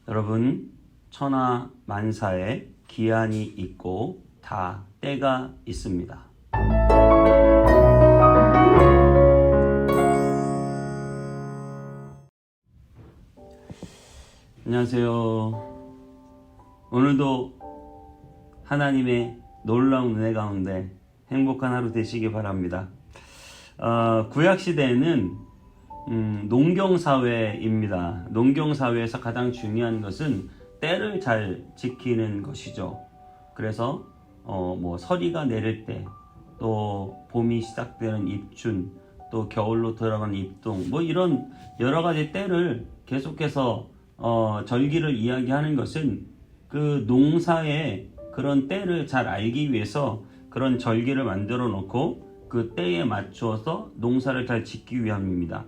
여러분, 천하 만사에 기한이 있고 다 때가 있습니다. 안녕하세요. 오늘도 하나님의 놀라운 은혜 가운데 행복한 하루 되시기 바랍니다. 구약시대에는 농경사회입니다. 농경사회에서 가장 중요한 것은 때를 잘 지키는 것이죠. 그래서 서리가 내릴 때, 또 봄이 시작되는 입춘, 또 겨울로 들어가는 입동, 이런 여러 가지 때를 계속해서 절기를 이야기하는 것은 그 농사의 그런 때를 잘 알기 위해서 그런 절기를 만들어 놓고 그 때에 맞추어서 농사를 잘 짓기 위함입니다.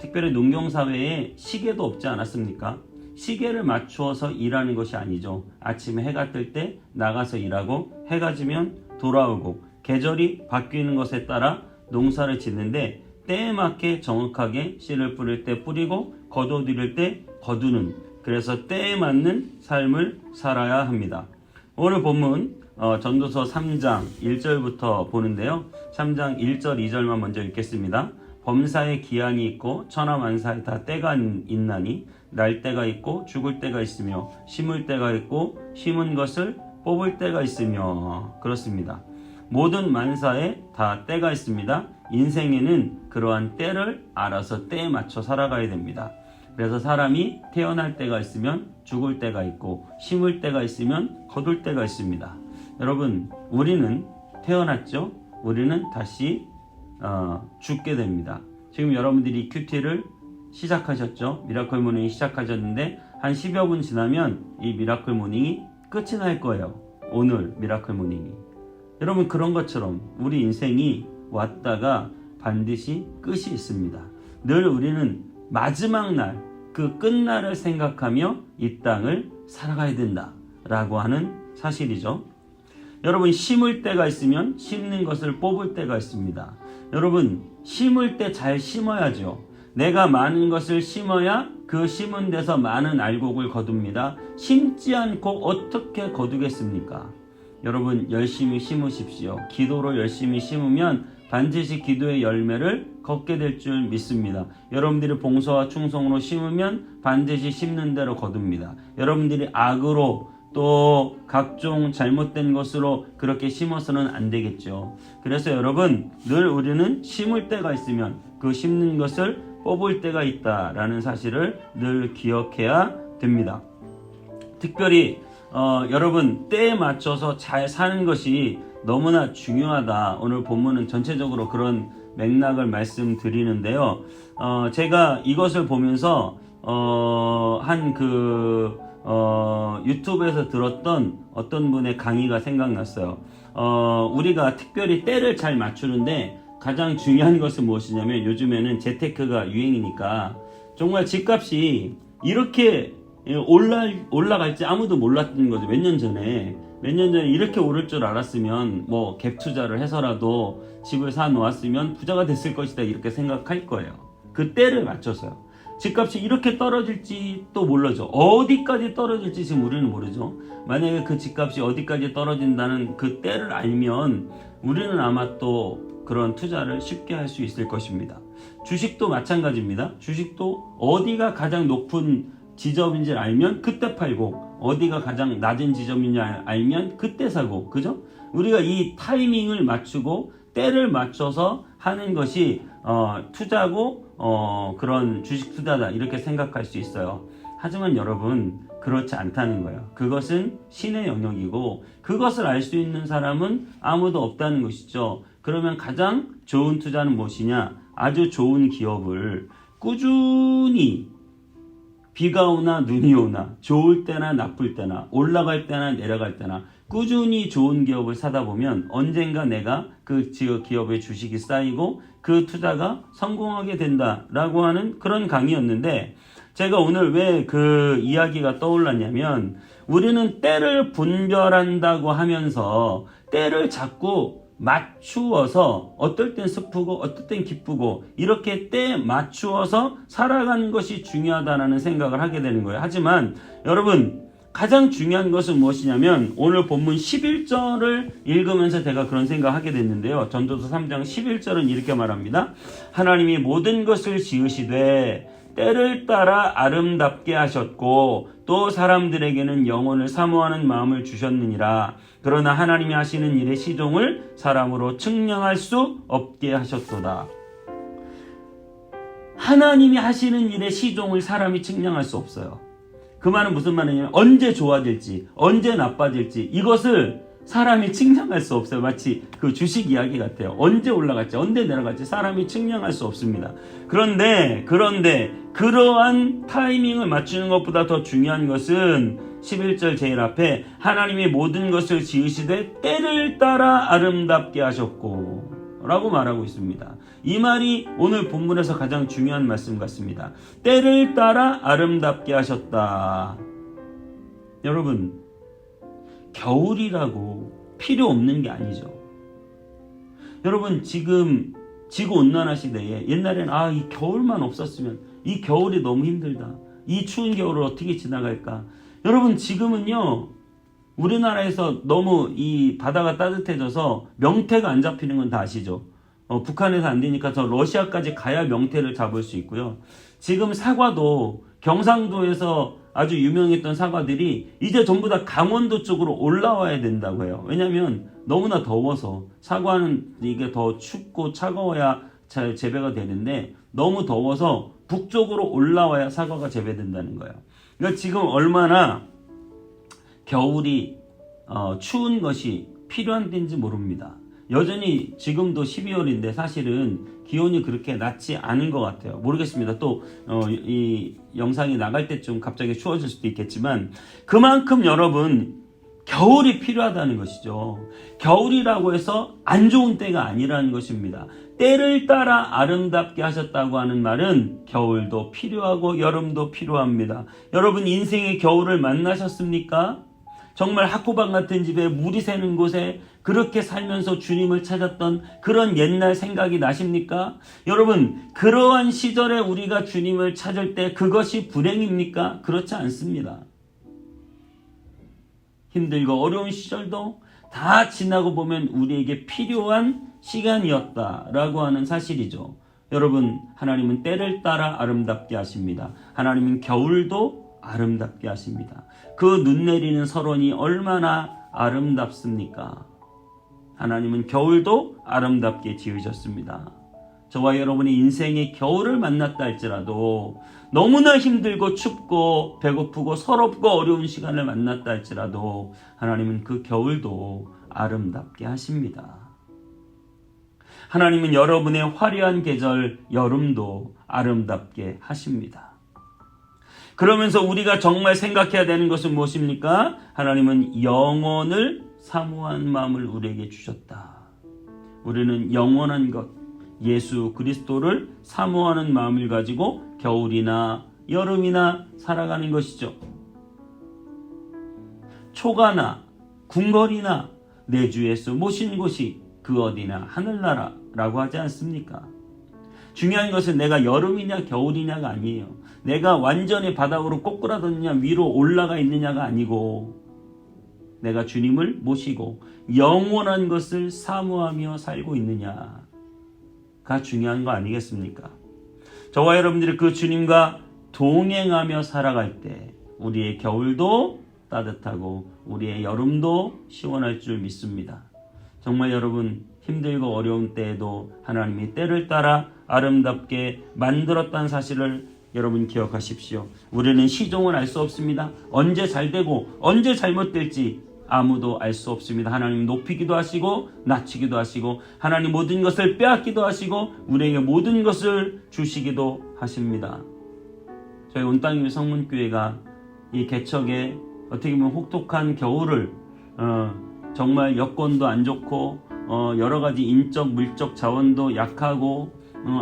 특별히 농경사회에 시계도 없지 않았습니까? 시계를 맞추어서 일하는 것이 아니죠. 아침에 해가 뜰 때 나가서 일하고 해가 지면 돌아오고 계절이 바뀌는 것에 따라 농사를 짓는데 때에 맞게 정확하게 씨를 뿌릴 때 뿌리고 거둬들일 때 거두는, 그래서 때에 맞는 삶을 살아야 합니다. 오늘 본문 전도서 3장 1절부터 보는데요. 3장 1절 2절만 먼저 읽겠습니다. 범사에 기한이 있고 천하만사에 다 때가 있나니 날 때가 있고 죽을 때가 있으며 심을 때가 있고 심은 것을 뽑을 때가 있으며. 그렇습니다. 모든 만사에 다 때가 있습니다. 인생에는 그러한 때를 알아서 때에 맞춰 살아가야 됩니다. 그래서 사람이 태어날 때가 있으면 죽을 때가 있고 심을 때가 있으면 거둘 때가 있습니다. 여러분, 우리는 태어났죠? 우리는 다시 죽게 됩니다. 지금 여러분들이 큐티를 시작하셨죠? 미라클 모닝이 시작하셨는데 한 10여 분 지나면 이 미라클 모닝이 끝이 날 거예요. 오늘 미라클 모닝이. 여러분, 그런 것처럼 우리 인생이 왔다가 반드시 끝이 있습니다. 늘 우리는 마지막 날, 그 끝날을 생각하며 이 땅을 살아가야 된다라고 하는 사실이죠. 여러분, 심을 때가 있으면 심는 것을 뽑을 때가 있습니다. 여러분, 심을 때 잘 심어야죠. 내가 많은 것을 심어야 그 심은 데서 많은 알곡을 거둡니다. 심지 않고 어떻게 거두겠습니까? 여러분, 열심히 심으십시오. 기도로 열심히 심으면 반드시 기도의 열매를 걷게 될 줄 믿습니다. 여러분들이 봉사와 충성으로 심으면 반드시 심는 대로 거둡니다. 여러분들이 악으로 또 각종 잘못된 것으로 그렇게 심어서는 안 되겠죠. 그래서 여러분, 늘 우리는 심을 때가 있으면 그 심는 것을 뽑을 때가 있다라는 사실을 늘 기억해야 됩니다. 특별히 여러분, 때에 맞춰서 잘 사는 것이 너무나 중요하다. 오늘 본문은 전체적으로 그런 맥락을 말씀드리는데요. 제가 이것을 보면서 유튜브에서 들었던 어떤 분의 강의가 생각났어요. 우리가 특별히 때를 잘 맞추는데 가장 중요한 것은 무엇이냐면, 요즘에는 재테크가 유행이니까 정말 집값이 이렇게 올라갈지 아무도 몰랐던 거죠. 몇 년 전에 이렇게 오를 줄 알았으면 갭 투자를 해서라도 집을 사 놓았으면 부자가 됐을 것이다, 이렇게 생각할 거예요. 그 때를 맞춰서요. 집값이 이렇게 떨어질지 또 모르죠. 어디까지 떨어질지 지금 우리는 모르죠. 만약에 그 집값이 어디까지 떨어진다는 그 때를 알면 우리는 아마 또 그런 투자를 쉽게 할 수 있을 것입니다. 주식도 마찬가지입니다. 주식도 어디가 가장 높은 지점인지 알면 그때 팔고, 어디가 가장 낮은 지점인지 알면 그때 사고, 그죠? 우리가 이 타이밍을 맞추고 때를 맞춰서 하는 것이 투자고 그런 주식 투자다, 이렇게 생각할 수 있어요. 하지만 여러분, 그렇지 않다는 거예요. 그것은 신의 영역이고 그것을 알 수 있는 사람은 아무도 없다는 것이죠. 그러면 가장 좋은 투자는 무엇이냐? 아주 좋은 기업을 꾸준히 비가 오나 눈이 오나, 좋을 때나 나쁠 때나, 올라갈 때나 내려갈 때나 꾸준히 좋은 기업을 사다 보면 언젠가 내가 그 기업의 주식이 쌓이고 그 투자가 성공하게 된다라고 하는 그런 강의였는데, 제가 오늘 왜 그 이야기가 떠올랐냐면, 우리는 때를 분별한다고 하면서 때를 자꾸 맞추어서 어떨 땐 슬프고 어떨 땐 기쁘고 이렇게 때 맞추어서 살아가는 것이 중요하다는 생각을 하게 되는 거예요. 하지만 여러분 가장 중요한 것은 무엇이냐면 오늘 본문 11절을 읽으면서 제가 그런 생각을 하게 됐는데요. 전도서 3장 11절은 이렇게 말합니다. 하나님이 모든 것을 지으시되 때를 따라 아름답게 하셨고 또 사람들에게는 영혼을 사모하는 마음을 주셨느니라. 그러나 하나님이 하시는 일의 시종을 사람으로 측량할 수 없게 하셨도다. 하나님이 하시는 일의 시종을 사람이 측량할 수 없어요. 그 말은 무슨 말이냐면 언제 좋아질지 언제 나빠질지 이것을 사람이 측량할 수 없어요. 마치 그 주식 이야기 같아요. 언제 올라갈지 언제 내려갈지 사람이 측량할 수 없습니다. 그런데 그러한 타이밍을 맞추는 것보다 더 중요한 것은 11절 제일 앞에 하나님이 모든 것을 지으시되 때를 따라 아름답게 하셨고 라고 말하고 있습니다. 이 말이 오늘 본문에서 가장 중요한 말씀 같습니다. 때를 따라 아름답게 하셨다. 여러분 겨울이라고 필요 없는 게 아니죠. 여러분 지금 지구온난화 시대에 옛날에는 이 겨울만 없었으면 이 겨울이 너무 힘들다. 이 추운 겨울을 어떻게 지나갈까. 여러분 지금은요 우리나라에서 너무 이 바다가 따뜻해져서 명태가 안 잡히는 건 다 아시죠? 북한에서 안 되니까 저 러시아까지 가야 명태를 잡을 수 있고요. 지금 사과도 경상도에서 아주 유명했던 사과들이 이제 전부 다 강원도 쪽으로 올라와야 된다고 해요. 왜냐하면 너무나 더워서 사과는 이게 더 춥고 차가워야 잘 재배가 되는데 너무 더워서 북쪽으로 올라와야 사과가 재배된다는 거예요. 그러니까 지금 얼마나 겨울이 추운 것이 필요한 때인지 모릅니다. 여전히 지금도 12월인데 사실은 기온이 그렇게 낮지 않은 것 같아요. 모르겠습니다. 또 이 영상이 나갈 때쯤 갑자기 추워질 수도 있겠지만 그만큼 여러분 겨울이 필요하다는 것이죠. 겨울이라고 해서 안 좋은 때가 아니라는 것입니다. 때를 따라 아름답게 하셨다고 하는 말은 겨울도 필요하고 여름도 필요합니다. 여러분 인생의 겨울을 만나셨습니까? 정말 학구방 같은 집에 물이 새는 곳에 그렇게 살면서 주님을 찾았던 그런 옛날 생각이 나십니까? 여러분 그러한 시절에 우리가 주님을 찾을 때 그것이 불행입니까? 그렇지 않습니다. 힘들고 어려운 시절도 다 지나고 보면 우리에게 필요한 시간이었다라고 하는 사실이죠. 여러분 하나님은 때를 따라 아름답게 하십니다. 하나님은 겨울도 아름답게 하십니다. 그 눈 내리는 설원이 얼마나 아름답습니까? 하나님은 겨울도 아름답게 지으셨습니다. 저와 여러분이 인생의 겨울을 만났다 할지라도 너무나 힘들고 춥고 배고프고 서럽고 어려운 시간을 만났다 할지라도 하나님은 그 겨울도 아름답게 하십니다. 하나님은 여러분의 화려한 계절 여름도 아름답게 하십니다. 그러면서 우리가 정말 생각해야 되는 것은 무엇입니까? 하나님은 영원을 사모한 마음을 우리에게 주셨다. 우리는 영원한 것, 예수 그리스도를 사모하는 마음을 가지고 겨울이나 여름이나 살아가는 것이죠. 초가나 궁궐이나 내 주 예수 모신 곳이 그 어디나 하늘나라라고 하지 않습니까? 중요한 것은 내가 여름이냐 겨울이냐가 아니에요. 내가 완전히 바닥으로 꼬꾸라졌느냐 위로 올라가 있느냐가 아니고 내가 주님을 모시고 영원한 것을 사모하며 살고 있느냐가 중요한 거 아니겠습니까? 저와 여러분들이 그 주님과 동행하며 살아갈 때 우리의 겨울도 따뜻하고 우리의 여름도 시원할 줄 믿습니다. 정말 여러분 힘들고 어려운 때에도 하나님이 때를 따라 아름답게 만들었다는 사실을 여러분 기억하십시오. 우리는 시종을 알 수 없습니다. 언제 잘 되고 언제 잘못될지 아무도 알 수 없습니다. 하나님 높이기도 하시고 낮추기도 하시고 하나님 모든 것을 빼앗기도 하시고 우리에게 모든 것을 주시기도 하십니다. 저희 온땅이면 성문교회가 이 개척에 어떻게 보면 혹독한 겨울을 정말 여건도 안 좋고 여러 가지 인적 물적 자원도 약하고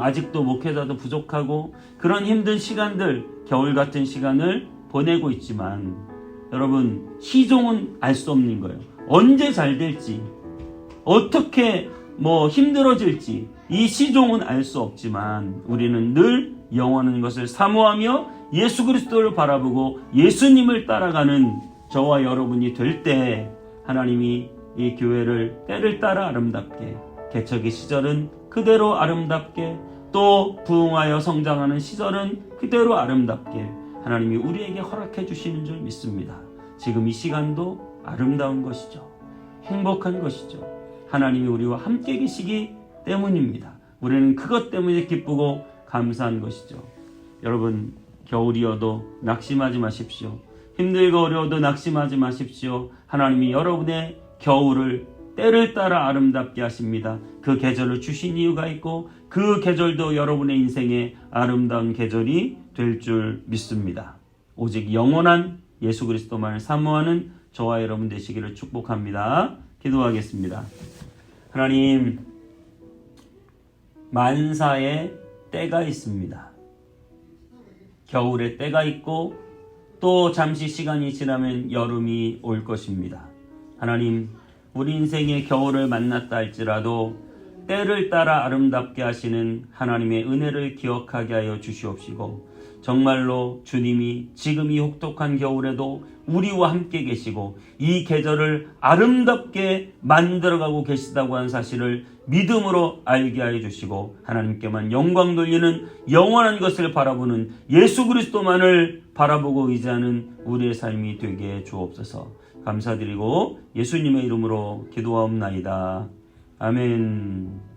아직도 목회자도 부족하고 그런 힘든 시간들 겨울 같은 시간을 보내고 있지만 여러분 시종은 알 수 없는 거예요. 언제 잘 될지 어떻게 힘들어질지 이 시종은 알 수 없지만 우리는 늘 영원한 것을 사모하며 예수 그리스도를 바라보고 예수님을 따라가는 저와 여러분이 될 때 하나님이 이 교회를 때를 따라 아름답게, 개척의 시절은 그대로 아름답게, 또 부흥하여 성장하는 시절은 그대로 아름답게 하나님이 우리에게 허락해 주시는 줄 믿습니다. 지금 이 시간도 아름다운 것이죠. 행복한 것이죠. 하나님이 우리와 함께 계시기 때문입니다. 우리는 그것 때문에 기쁘고 감사한 것이죠. 여러분, 겨울이어도 낙심하지 마십시오. 힘들고 어려워도 낙심하지 마십시오. 하나님이 여러분의 겨울을 때를 따라 아름답게 하십니다. 그 계절을 주신 이유가 있고 그 계절도 여러분의 인생에 아름다운 계절이 될 줄 믿습니다. 오직 영원한 예수 그리스도만을 사모하는 저와 여러분 되시기를 축복합니다. 기도하겠습니다. 하나님, 만사에 때가 있습니다. 겨울에 때가 있고 또 잠시 시간이 지나면 여름이 올 것입니다. 하나님, 우리 인생의 겨울을 만났다 할지라도 때를 따라 아름답게 하시는 하나님의 은혜를 기억하게 하여 주시옵시고 정말로 주님이 지금 이 혹독한 겨울에도 우리와 함께 계시고 이 계절을 아름답게 만들어가고 계시다고 하는 사실을 믿음으로 알게 하여 주시고 하나님께만 영광 돌리는 영원한 것을 바라보는 예수 그리스도만을 바라보고 의지하는 우리의 삶이 되게 주옵소서. 감사드리고 예수님의 이름으로 기도하옵나이다. 아멘.